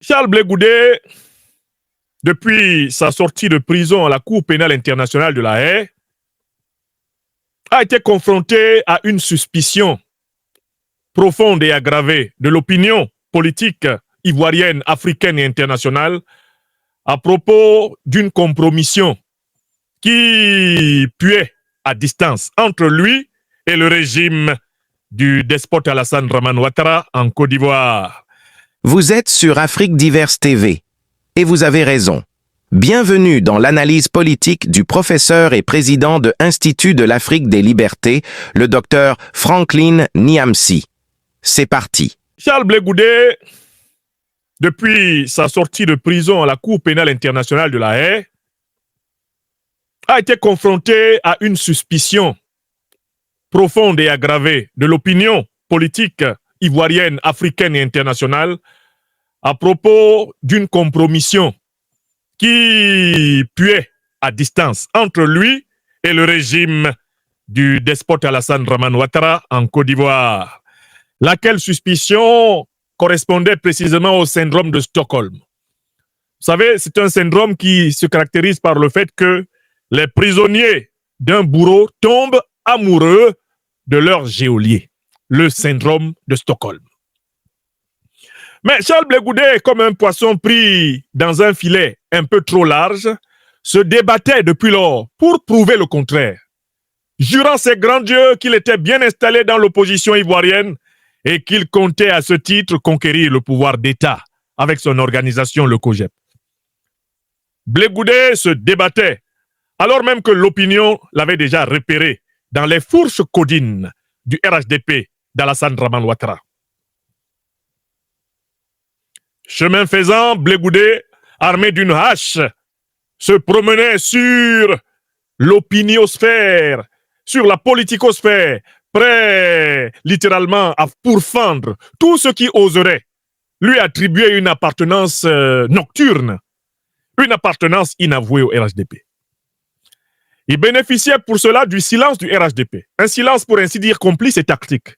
Charles Blé Goudé, depuis sa sortie de prison à la Cour pénale internationale de La Haye, a été confronté à une suspicion profonde et aggravée de l'opinion politique ivoirienne, africaine et internationale à propos d'une compromission qui puait à distance entre lui et le régime du despote Alassane Dramane Ouattara en Côte d'Ivoire. Vous êtes sur Afrique Diverse TV. Et vous avez raison. Bienvenue dans l'analyse politique du professeur et président de Institut de l'Afrique des Libertés, le docteur Franklin Niamsi. C'est parti. Charles Blé Goudé, depuis sa sortie de prison à la Cour pénale internationale de La Haye, a été confronté à une suspicion profonde et aggravée de l'opinion politique ivoirienne, africaine et internationale à propos d'une compromission qui puait à distance entre lui et le régime du despote Alassane Dramane Ouattara en Côte d'Ivoire, laquelle suspicion correspondait précisément au syndrome de Stockholm. Vous savez, c'est un syndrome qui se caractérise par le fait que les prisonniers d'un bourreau tombent amoureux de leur geôlier, le syndrome de Stockholm. Mais Charles Blé Goudé, comme un poisson pris dans un filet un peu trop large, se débattait depuis lors pour prouver le contraire, jurant ses grands dieux qu'il était bien installé dans l'opposition ivoirienne et qu'il comptait à ce titre conquérir le pouvoir d'État avec son organisation, le COJEP. Blé Goudé se débattait alors même que l'opinion l'avait déjà repéré dans les fourches codines du RHDP d'Alassane Dramane Ouattara. Chemin faisant, Blé Goudé, armé d'une hache, se promenait sur l'opiniosphère, sur la politicosphère, prêt littéralement à pourfendre tout ce qui oserait lui attribuer une appartenance nocturne, une appartenance inavouée au RHDP. Il bénéficiait pour cela du silence du RHDP, un silence pour ainsi dire complice et tactique,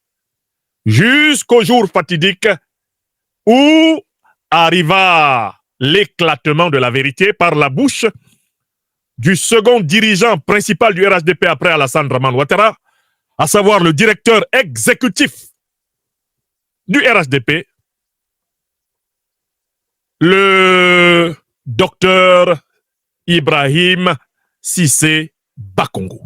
jusqu'au jour fatidique où arriva l'éclatement de la vérité par la bouche du second dirigeant principal du RHDP après Alassane Dramane Ouattara, à savoir le directeur exécutif du RHDP, le docteur Ibrahim Cissé Bakongo.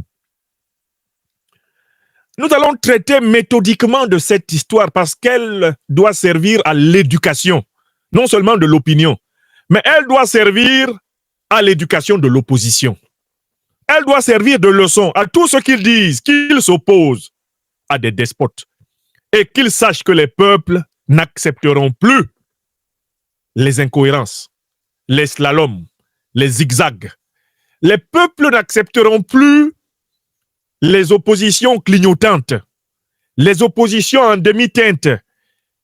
Nous allons traiter méthodiquement de cette histoire parce qu'elle doit servir à l'éducation, non seulement de l'opinion, mais elle doit servir à l'éducation de l'opposition. Elle doit servir de leçon à tous ceux qui disent qu'ils s'opposent à des despotes et qu'ils sachent que les peuples n'accepteront plus les incohérences, les slaloms, les zigzags. Les peuples n'accepteront plus les oppositions clignotantes, les oppositions en demi-teinte,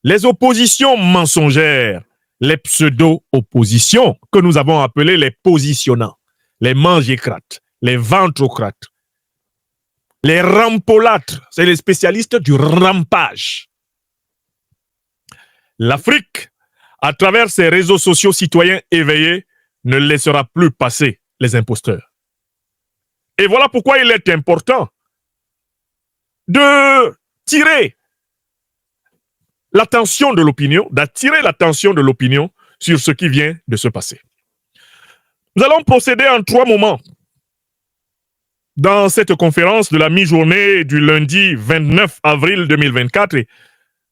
les oppositions mensongères, les pseudo-oppositions que nous avons appelées les positionnants, les mangécrates, les ventrocrates, les rampolâtres, c'est les spécialistes du rampage. L'Afrique, à travers ses réseaux sociaux citoyens éveillés, ne laissera plus passer les imposteurs. Et voilà pourquoi il est important de tirer l'attention de l'opinion, d'attirer l'attention de l'opinion sur ce qui vient de se passer. Nous allons procéder en 3 moments dans cette conférence de la mi-journée du lundi 29 avril 2024. Et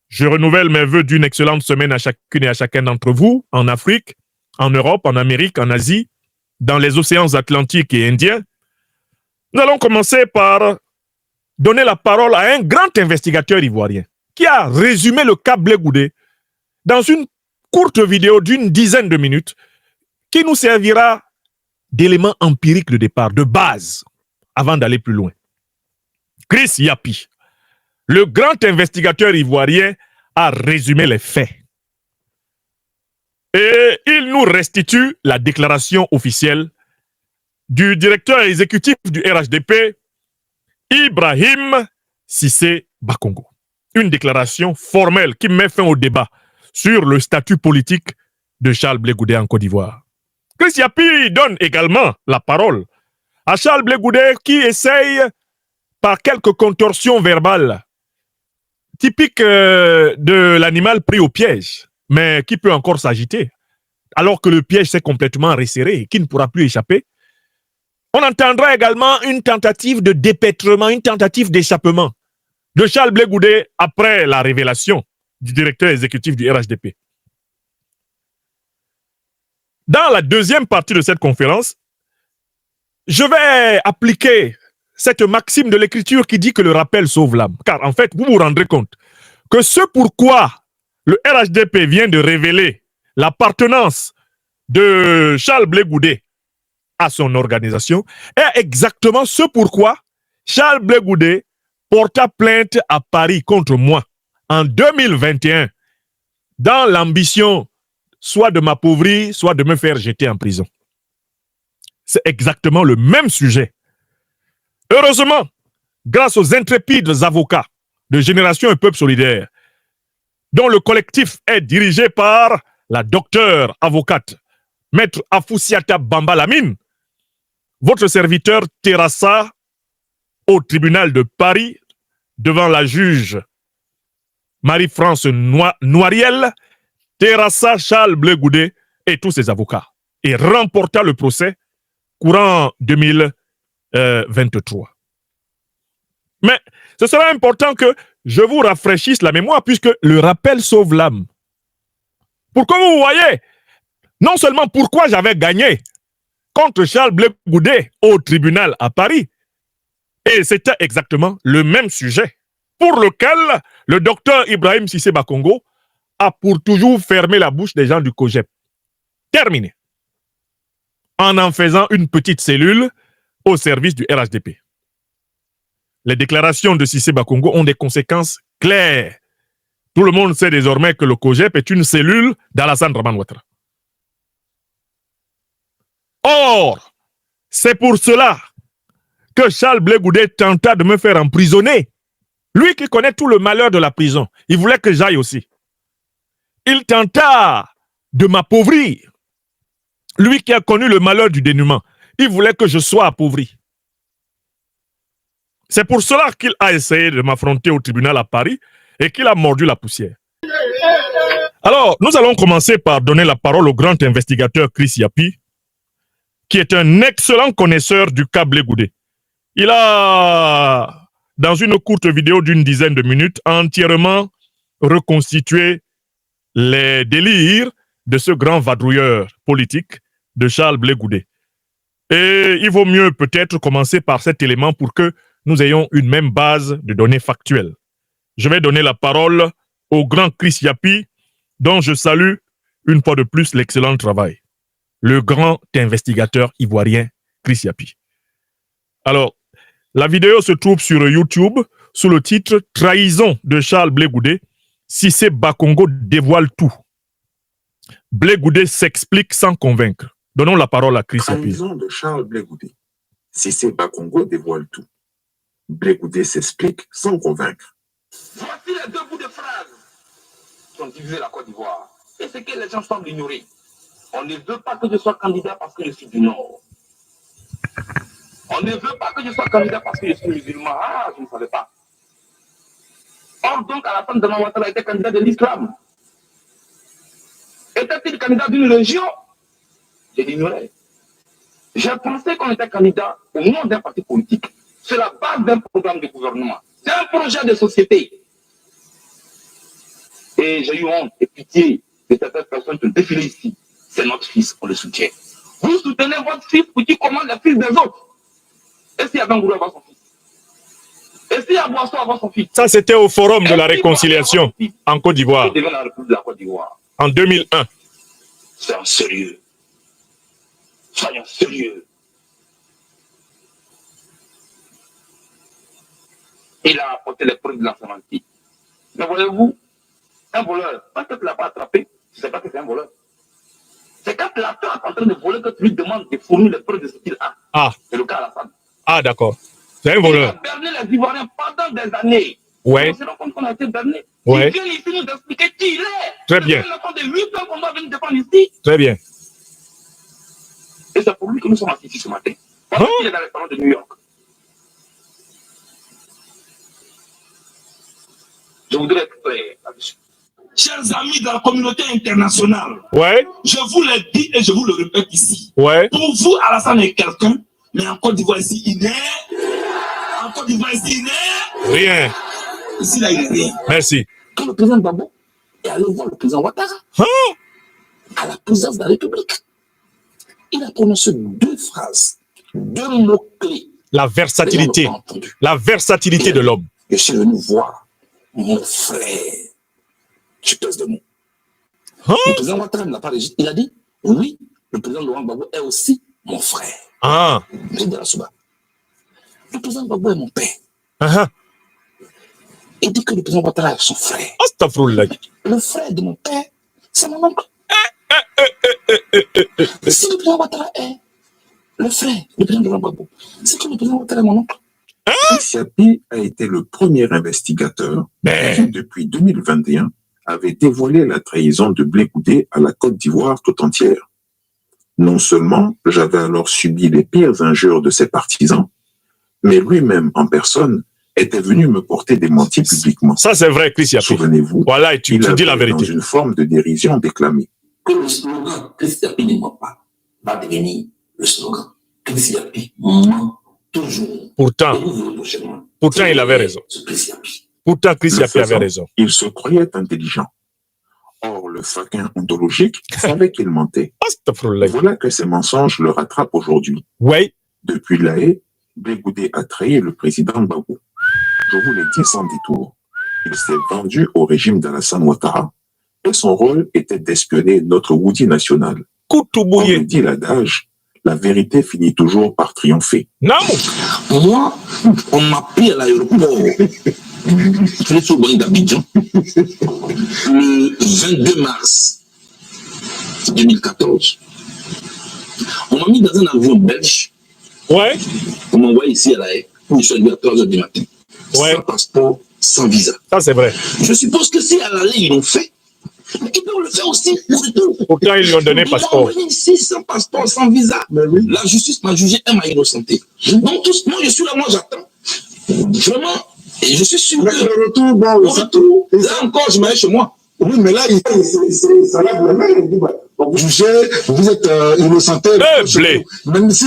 je renouvelle mes vœux d'une excellente semaine à chacune et à chacun d'entre vous, en Afrique, en Europe, en Amérique, en Asie, dans les océans Atlantiques et Indiens. Nous allons commencer par donner la parole à un grand investigateur ivoirien qui a résumé le cas Blé Goudé dans une courte vidéo d'une dizaine de minutes qui nous servira d'élément empirique de départ, de base, avant d'aller plus loin. Chris Yapi, le grand investigateur ivoirien, a résumé les faits. Et il nous restitue la déclaration officielle du directeur exécutif du RHDP, Ibrahim Cissé Bakongo. Une déclaration formelle qui met fin au débat sur le statut politique de Charles Blé Goudé en Côte d'Ivoire. Chris Yapi donne également la parole à Charles Blé Goudé qui essaye, par quelques contorsions verbales, typiques de l'animal pris au piège, mais qui peut encore s'agiter, alors que le piège s'est complètement resserré et qui ne pourra plus échapper. On entendra également une tentative de dépêtrement, une tentative d'échappement de Charles Blé Goudé après la révélation du directeur exécutif du RHDP. Dans la deuxième partie de cette conférence, je vais appliquer cette maxime de l'écriture qui dit que le rappel sauve l'âme. Car en fait, vous vous rendrez compte que ce pourquoi le RHDP vient de révéler l'appartenance de Charles Blé Goudé à son organisation est exactement ce pourquoi Charles Blé Goudé porta plainte à Paris contre moi en 2021 dans l'ambition soit de m'appauvrir, soit de me faire jeter en prison. C'est exactement le même sujet. Heureusement, grâce aux intrépides avocats de Génération et Peuple Solidaire, dont le collectif est dirigé par la docteure avocate Maître Afoussiata Bamba Lamine, votre serviteur terrassa au tribunal de Paris devant la juge Marie-France Noiriel, terrassa Charles Blé Goudé et tous ses avocats et remporta le procès courant 2023. Mais ce sera important que je vous rafraîchisse la mémoire puisque le rappel sauve l'âme. Pour que vous voyez, non seulement pourquoi j'avais gagné contre Charles Blé Goudé au tribunal à Paris, et c'était exactement le même sujet pour lequel le docteur Ibrahim Cissé Bakongo a pour toujours fermé la bouche des gens du COGEP. Terminé. En faisant une petite cellule au service du RHDP. Les déclarations de Cissé Bakongo ont des conséquences claires. Tout le monde sait désormais que le COGEP est une cellule d'Alassane Draman Ouattara. Or, c'est pour cela que Charles Blé Goudé tenta de me faire emprisonner. Lui qui connaît tout le malheur de la prison, il voulait que j'aille aussi. Il tenta de m'appauvrir. Lui qui a connu le malheur du dénuement, il voulait que je sois appauvri. C'est pour cela qu'il a essayé de m'affronter au tribunal à Paris et qu'il a mordu la poussière. Alors, nous allons commencer par donner la parole au grand investigateur Chris Yapi, qui est un excellent connaisseur du cas Blé Goudé. Il a, dans une courte vidéo d'une dizaine de minutes, entièrement reconstitué les délires de ce grand vadrouilleur politique de Charles Blé Goudé. Et il vaut mieux peut-être commencer par cet élément pour que nous ayons une même base de données factuelles. Je vais donner la parole au grand Chris Yapi, dont je salue une fois de plus l'excellent travail. Le grand investigateur ivoirien Chris Yapi. Alors, la vidéo se trouve sur YouTube sous le titre « Trahison de Charles Blé Goudé, Cissé Bakongo dévoile tout ». Blé Goudé s'explique sans convaincre. Donnons la parole à Chris Yapi. Trahison de Charles Blé Goudé, Cissé Bakongo dévoile tout. Blé Goudé s'explique sans convaincre. Voici les deux bouts de phrases qui ont divisé la Côte d'Ivoire. Et ce que les gens semblent ignorer. On ne veut pas que je sois candidat parce que je suis du Nord. On ne veut pas que je sois candidat parce que je suis musulman. Ah, je ne savais pas. Or, donc, à la fin de Draman Ouattara était candidat de l'islam. Était-il candidat d'une région? Je l'ignorais. J'ai pensé qu'on était candidat au nom d'un parti politique, sur la base d'un programme de gouvernement, d'un projet de société. Et j'ai eu honte et pitié de certaines personnes qui ont défilé ici. C'est notre fils, on le soutient. Vous soutenez votre fils pour qu'il commande les fils des autres. Et s'il y a Bangourou avoir son fils? Et s'il y a Boisson avoir son fils? Ça, c'était au Forum de la Réconciliation en Côte d'Ivoire, La République de la Côte d'Ivoire. en 2001. Soyons sérieux. Soyons sérieux. Il a apporté les preuves de la sémantique. Mais voyez-vous, un voleur, quand tu ne l'as pas attrapé, tu ne sais pas que c'est un voleur. C'est quand l'attends est en train de voler que tu lui demandes de fournir les preuves de ce qu'il a. Ah, C'est le cas à la femme. ah d'accord. C'est un Il a voleur. berné les Ivoiriens pendant des années. Ouais. On se rend compte qu'on a été damné. Ouais. Il vient ici nous expliquer qui il est. Très bien. C'est un enfant de 8 ans qu'on doit venir défendre ici. Très bien. Et c'est pour lui que nous sommes assis ici ce matin. Parce qu'il est dans les salons de New York. Je voudrais être clair là-dessus. Chers amis de la communauté internationale, Ouais. je vous le dis et je vous le répète ici. Ouais. Pour vous, Alassane est quelqu'un, mais en Côte d'Ivoire ici, il est. En Côte d'Ivoire ici, il est. Rien. Ici, là, il est rien. Merci. Quand le président Gbagbo est allé voir le président Ouattara à la présidence de la République, il a prononcé 2 phrases, 2 mots-clés. La versatilité. La versatilité de l'homme. Je suis venu voir mon frère. Je pèse de mots. Le président Ouattara ne l'a pas régis. Il a dit, oui, le président Laurent Gbagbo est aussi mon frère. Ah. Le président Gbagbo est mon père. Il dit que le président Ouattara est son frère. Astaghfirullah. Le frère de mon père, c'est mon oncle. Si le président Ouattara est le frère du président Laurent Gbagbo, c'est que le président Ouattara est mon oncle. Siapi a été le premier investigateur qui, depuis 2021, avait dévoilé la trahison de Blé Goudé à la Côte d'Ivoire tout entière. Non seulement j'avais alors subi les pires injures de ses partisans, mais lui-même en personne était venu me porter des mentis publiquement. Ça, c'est vrai, Chris Yapi. Souvenez-vous, Voilà, et tu dis la vérité. Dans une forme de dérision déclamée. Que le slogan Chris Yapi ne ment pas va devenir le slogan Chris Yapi ment toujours. Pourtant, il avait raison. Pourtant, Chris Yapi avait raison. Il se croyait intelligent. Or, le faquin ontologique savait qu'il mentait. Voilà que ces mensonges le rattrapent aujourd'hui. Oui. Depuis La Haye, Blé Goudé a trahi le président Gbagbo. Je vous l'ai dit sans détour. Il s'est vendu au régime d'Alassane Ouattara et son rôle était d'espionner notre Woody national. Comme le dit l'adage, la vérité finit toujours par triompher. Non. Moi, on m'a pris à l'aéroport. Je suis au d'Abidjan. Le 22 mars 2014. On m'a mis dans un avion belge. Ouais. On m'a envoyé ici à La Haye. Je suis arrivé à 3h du matin. Ouais. Sans passeport, sans visa. Ça, c'est vrai. Je suppose que si à l'aller, ils l'ont fait, ils peuvent le faire aussi pour le retour. Pourtant, ils lui ont donné passeport. Ils m'ont envoyé ici sans passeport, sans visa. Oui. La justice m'a jugé et m'a innocenté. Donc, moi, je suis là, moi, j'attends. Vraiment. Et je suis sûr que le retour, bon, le retour, là encore, je m'allais chez moi. Oui, mais là, ça lève la main. Il dit, bah, vous jugez, vous êtes innocenté. Même si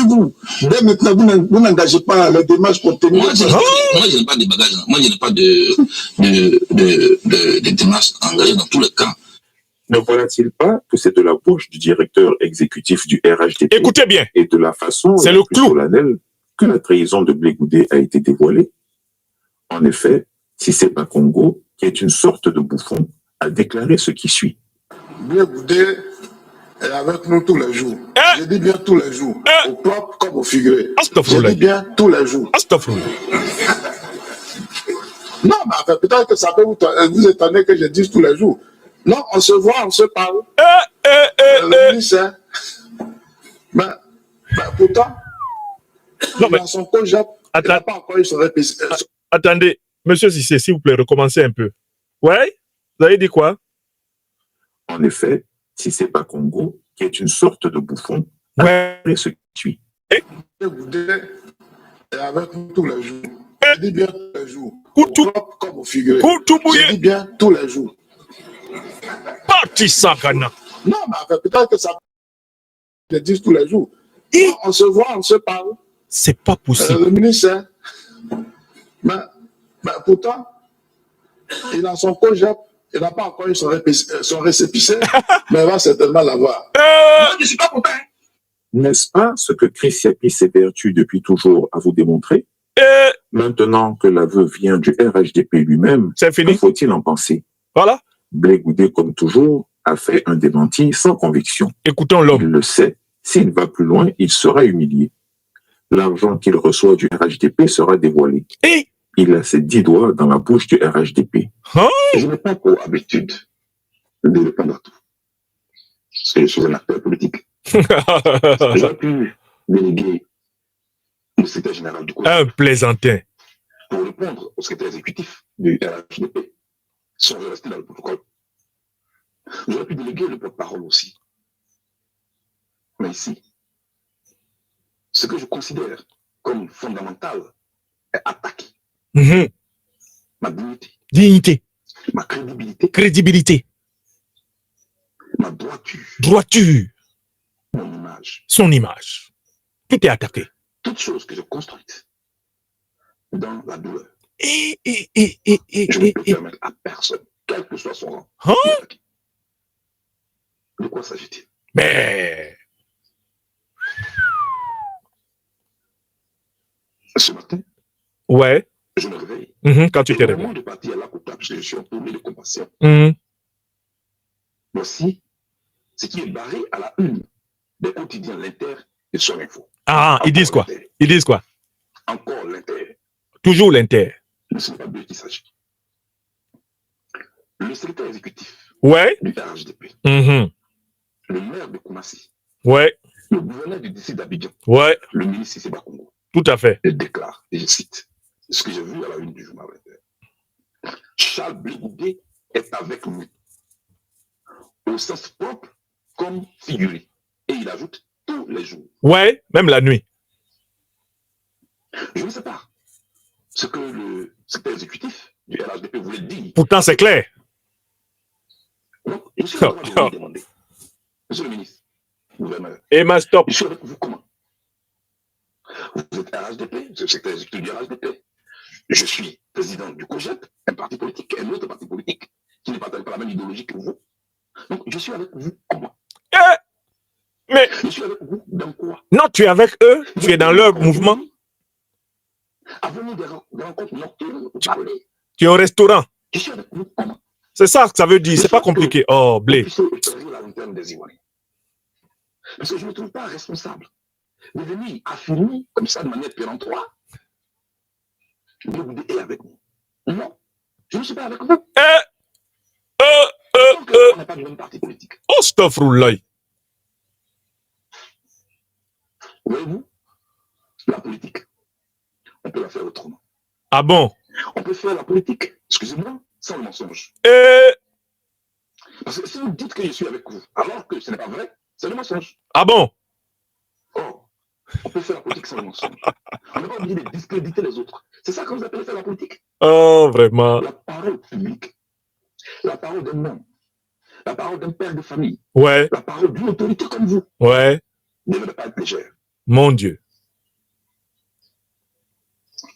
dès maintenant, vous n'engagez pas les démarches pour tenir. Moi, je n'ai pas de bagages. Moi, je n'ai pas de démarches engagées dans tous les cas. Ne voilà-t-il pas que c'est de la bouche du directeur exécutif du RHDP Écoutez bien. Et de la façon c'est le clou solennelle que la trahison de Blé Goudé a été dévoilée? En effet, Cissé Bakongo, qui est une sorte de bouffon, a déclaré ce qui suit. Blé Goudé est avec nous tous les jours. Je dis bien tous les jours. Au propre comme au figuré. Je dis bien tous les jours. Non, mais enfin, peut-être que ça peut vous étonner que je dise tous les jours. Non, on se voit, on se parle. Le ministre, pourtant, dans son congé, il n'a pas encore eu son répisé. Attendez, monsieur Cissé, s'il vous plaît, recommencez un peu. Ouais? Vous avez dit quoi? En effet, Cissé Bakongo, qui est une sorte de bouffon, a déclaré ce qui suit. Goudé est avec nous tous les jours. Je dis bien tous les jours. Propre comme au figuré. Je dis bien tous les jours. Parti Sakana. Non, mais peut-être que ça je dis tous les jours. Non, on se voit, on se parle. C'est pas possible. Le ministre, pourtant, il a son congé, il n'a pas encore eu son récépissé, mais il va certainement l'avoir. Moi, je ne suis pas content. N'est-ce pas ce que Chris Yapi s'évertue depuis toujours à vous démontrer? Maintenant que l'aveu vient du RHDP lui-même, que faut-il en penser? Voilà. Blé Goudé, comme toujours, a fait un démenti sans conviction. Écoutons l'homme. Il le sait. S'il va plus loin, il sera humilié. L'argent qu'il reçoit du RHDP sera dévoilé. Il a ses 10 doigts dans la bouche du RHDP. Je n'ai pas pour habitude de répondre à tout. Parce que je suis un acteur politique. J'aurais pu déléguer le secrétaire général du gouvernement. Un plaisantin. pour répondre au secrétaire exécutif du RHDP, si on veut rester dans le protocole. J'aurais pu déléguer le porte-parole aussi. Mais ici, ce que je considère comme fondamental est attaqué. Ma dignité. Dignité. Ma crédibilité. Crédibilité. Ma droiture. Droiture. Mon image. Son image. Tout est attaqué. Toute chose que j'ai construite dans la douleur. Je Je ne peux permettre à personne, quel que soit son rang. Hein? De quoi s'agit-il? Mais... Ce matin, Ouais. je me réveille. Quand tu t'es Au réveillé. moment de partir à la côte, parce que je suis entouré de compassion. Voici ce qui est barré à la une des quotidiens L'Inter et Son Info. Ah, ils disent quoi? Ils disent quoi? Encore l'Inter. Toujours l'Inter. Ne sais pas de qui il s'agit. Le secrétaire exécutif Ouais. du RHDP, le maire de Koumassi, Ouais. le gouverneur du district d'Abidjan, Ouais. le ministre Sissé Bakongo, Tout à fait. déclare, et je cite, ce que j'ai vu à la une du journal L'Inter. Charles Blé Goudé est avec nous, au sens propre comme figuré. Et il ajoute tous les jours. Ouais. Même la nuit. Je ne sais pas ce que le secrétaire exécutif du RHDP voulait dire. Pourtant, c'est clair. Donc, je suis en train de vous demander, monsieur le ministre, gouverneur, Emma, stop. je suis avec vous comment? Vous êtes RHDP, c'est le secrétaire exécutif du RHDP. Je suis président du COGEP, un parti politique, un autre parti politique qui ne partage pas la même idéologie que vous. Donc, je suis avec vous comment? Mais Je suis avec vous dans quoi? non, tu es avec eux, tu es dans leur mouvement, Avons-nous des rencontres nocturnes pour parler? tu es au restaurant. Je suis avec vous comment? C'est ça que ça veut dire, c'est pas compliqué. Oh, Blé. Puisque la lanterne des Ivoiriens. Parce que je ne me trouve pas responsable de venir affirmer comme ça de manière péremptoire. Blé Goudé est avec nous. Non, je ne suis pas avec vous. Donc, on n'est pas du même parti politique. Oh, stop, roulaï. Voyez-vous, la politique, on peut la faire autrement. Ah bon? On peut faire la politique, excusez-moi, sans le mensonge. Parce que si vous dites que je suis avec vous, alors que ce n'est pas vrai, c'est le mensonge. Ah bon? Or, on peut faire la politique sans le mensonge. On n'est pas obligé de discréditer les autres. C'est ça que vous appelez faire la politique? Oh, vraiment. La parole publique, la parole d'un homme, la parole d'un père de famille, Ouais, la parole d'une autorité comme vous, ouais. ne devrait pas être légère. Mon Dieu.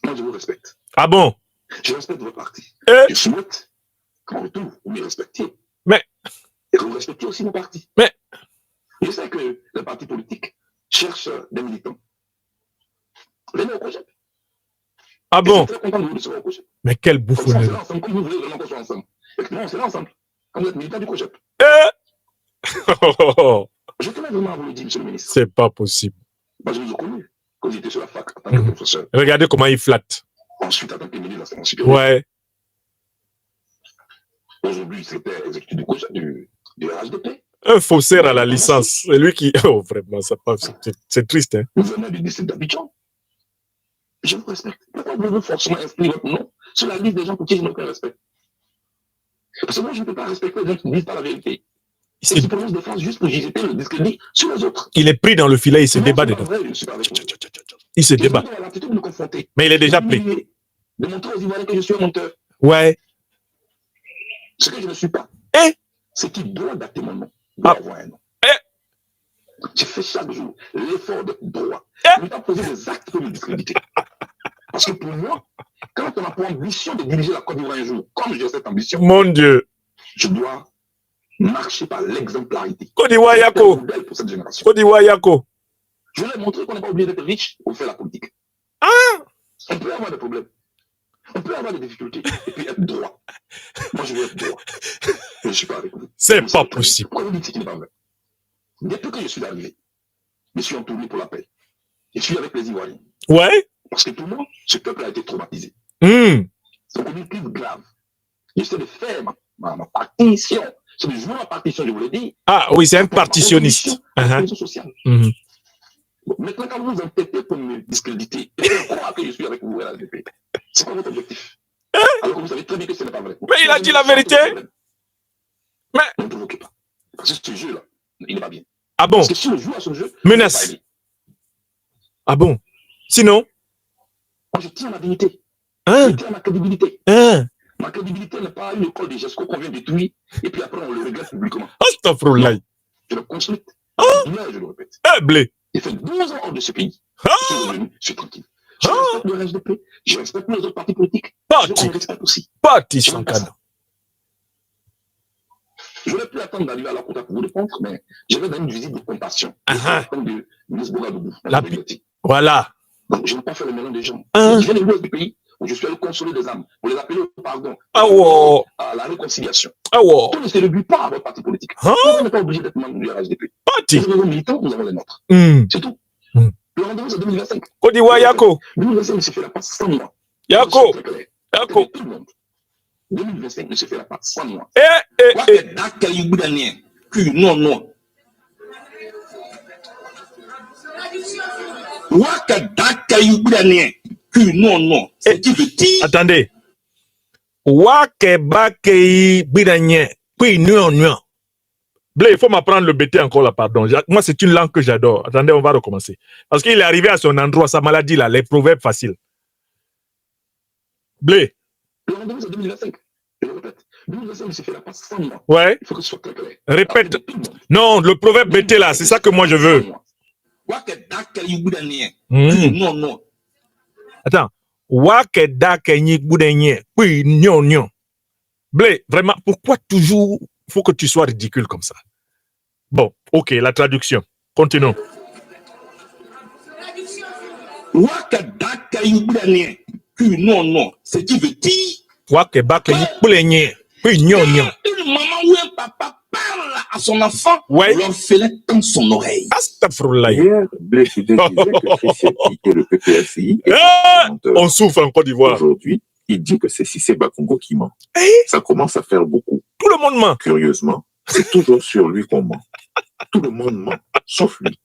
Moi, je vous respecte. Ah bon? Je respecte votre parti. Eh? Je souhaite qu'en retour, vous me respectiez. Mais- Et que vous respectiez aussi mon parti. Mais- Je sais que les partis politiques cherchent des militants. Venez au COGEP. Ah Je bon? suis très content de vous recevoir au COGEP. Mais quel Comme ça, on bouffonnerie. sera ensemble, comme vous voulez vraiment qu'on soit ensemble. Effectivement, on sera ensemble. Comme vous êtes militant du COGEP. Je tenais vraiment à vous le dire, monsieur le ministre. C'est pas possible. Moi, je vous ai connu quand j'étais sur la fac en tant que professeur. Regardez comment il flatte. Ensuite, en tant que ministre de l'enseignement supérieur. Ouais. Aujourd'hui, secrétaire exécutif du COGEP, du RHDP. Un faussaire à la licence. C'est lui qui... Oh, vraiment, c'est triste, hein. Gouverneur du district d'Abidjan. Je vous respecte. Pourquoi voulez-vous forcément inscrire votre nom sur la liste des gens pour qui je n'ai aucun respect? Parce que moi, je ne peux pas respecter les gens qui ne disent pas la vérité. Et qui prononcent des phrases juste pour jeter le discrédit sur les autres. Il est pris dans le filet, il se Non, débat c'est pas dedans. vrai, je ne suis pas avec vous. Il se Je débat. suis dans l'attitude de me confronter. Mais il est déjà pris. De montrer aux Ivoiriens que je suis un menteur. Ouais. Ce que je ne suis pas. Eh? C'est qui doit dater mon nom. Doit Ah. avoir un nom. Eh? Je fais chaque jour l'effort d'être droit. Eh? Je ne vais pas poser des actes pour me discréditer. Parce que pour moi, quand on a pour ambition de diriger la Côte d'Ivoire un jour, comme j'ai cette ambition, Mon Dieu. je dois marcher par l'exemplarité. Côte d'Ivoire, C'est un Yako. modèle pour cette génération. Côte d'Ivoire, Yako. Je voulais montrer qu'on n'est pas obligé d'être riche pour faire la politique. On peut avoir des problèmes. On peut avoir des difficultés et puis être droit. Moi, je veux être droit. Mais je ne suis pas avec vous. C'est Vous pas savez, possible. Pourquoi vous dites ce qui n'est pas vrai? Depuis que je suis arrivé, je suis entouré pour la paix. Je suis avec les Ivoiriens. Ouais. Parce que pour moi, ce peuple a été traumatisé. Hum. C'est une crise grave. J'essaie de faire ma partition. C'est de jouer ma partition, je vous l'ai dit. Ah oui, c'est un partitionniste. Uh sociale. Mhm. Bon, maintenant, quand vous vous entêtez pour me discréditer, et faire croire que je suis avec vous à la DP, C'est quoi votre objectif? Alors que vous savez très bien que ce n'est pas vrai. Mais il a dit la vérité. Mais... Ne me provoquez pas. Parce que ce jeu-là, il n'est pas bien. Ah bon? Parce que si on joue à ce jeu, menace. Ah bon? Sinon? Moi, je tiens à ma dignité. Hein? Je tiens à ma crédibilité. Hein? Ma crédibilité n'est pas une école de gestion qu'on vient détruire et puis après on le regrette publiquement. Astaghfirullah. Je le construis. Je le répète. Eh, Blé. J'ai fait 12 ans hors de ce pays. Ah! Je suis revenu, je suis tranquille. Je respecte le RSDP, je respecte les autres partis politiques. Je respecte aussi. Parti Sankara. Je n'aurais plus attendre d'arriver à la compta pour vous répondre, mais j'avais donné une visite de compassion. De ministre Bogadougou. Voilà. Donc, je n'ai pas fait le mélange des gens. Je viens de l'ouest du pays où je suis allé consoler des âmes, pour les appeler au pardon, à la réconciliation. On ne se réduit pas à votre parti politique. On n'est pas obligé d'être membre du RSDP. Parti. Nous avons militants, nous avons les nôtres. C'est tout. Le rendez-vous, c'est 2025. Kodiwa Yako. 2025 ne se fera pas sans moi. Yako. Yako. Tout le monde. 2025 ne se fera pas sans moi. Non. C'est qui veut dire. Attendez. Wake bakei bidanye. Puis non. Blé, il faut m'apprendre le BT encore là, pardon. Moi, c'est une langue que j'adore. Attendez, on va recommencer. Parce qu'il est arrivé à son endroit, sa maladie là, les proverbes faciles. Blé. Le rendez-vous, c'est 2025. Je le répète. 2025 ne se fera pas sans moi. Ouais. Il faut que ce soit clair. Répète. Non, le proverbe BT là, c'est ça que moi je veux. Non. Attends. Wake dakenyi boudenye. Puis non. Blé, vraiment, pourquoi toujours faut que tu sois ridicule comme ça? Bon, ok, la traduction. Continuons. Non. Ce qui veut dire. Wake bakenyi boudenye. Puis non. Une maman ou un papa parle à son enfant, ouais. L'orphelin tend son oreille. Astaghfirullah. Hier, Blé Koudé disait que Christiati et le PPSI on souffre en Côte d'Ivoire. Aujourd'hui, il dit que c'est Cissé Bakongo qui ment. Ça commence à faire beaucoup. Tout le monde ment. Curieusement, c'est toujours sur lui qu'on ment. Tout le monde ment, sauf lui.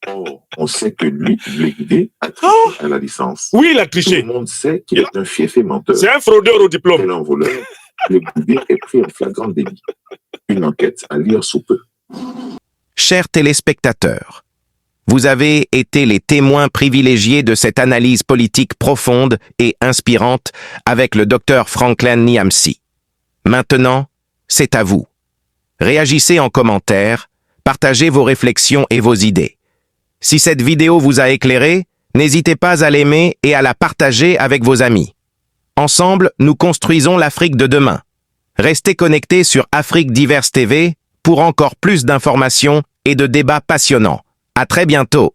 Or, on sait que lui, Blé Koudé, a triché à la licence. Oui, il a triché. Tout le monde sait qu'il est un fiefé menteur. C'est un fraudeur au diplôme. Tel un voleur, Blé Koudé est pris en flagrant délit. Une enquête à lire sous peu. Chers téléspectateurs, vous avez été les témoins privilégiés de cette analyse politique profonde et inspirante avec le docteur Franklin Niamsi. Maintenant, c'est à vous. Réagissez en commentaire, partagez vos réflexions et vos idées. Si cette vidéo vous a éclairé, n'hésitez pas à l'aimer et à la partager avec vos amis. Ensemble, nous construisons l'Afrique de demain. Restez connectés sur Afrique Diverse TV pour encore plus d'informations et de débats passionnants. À très bientôt.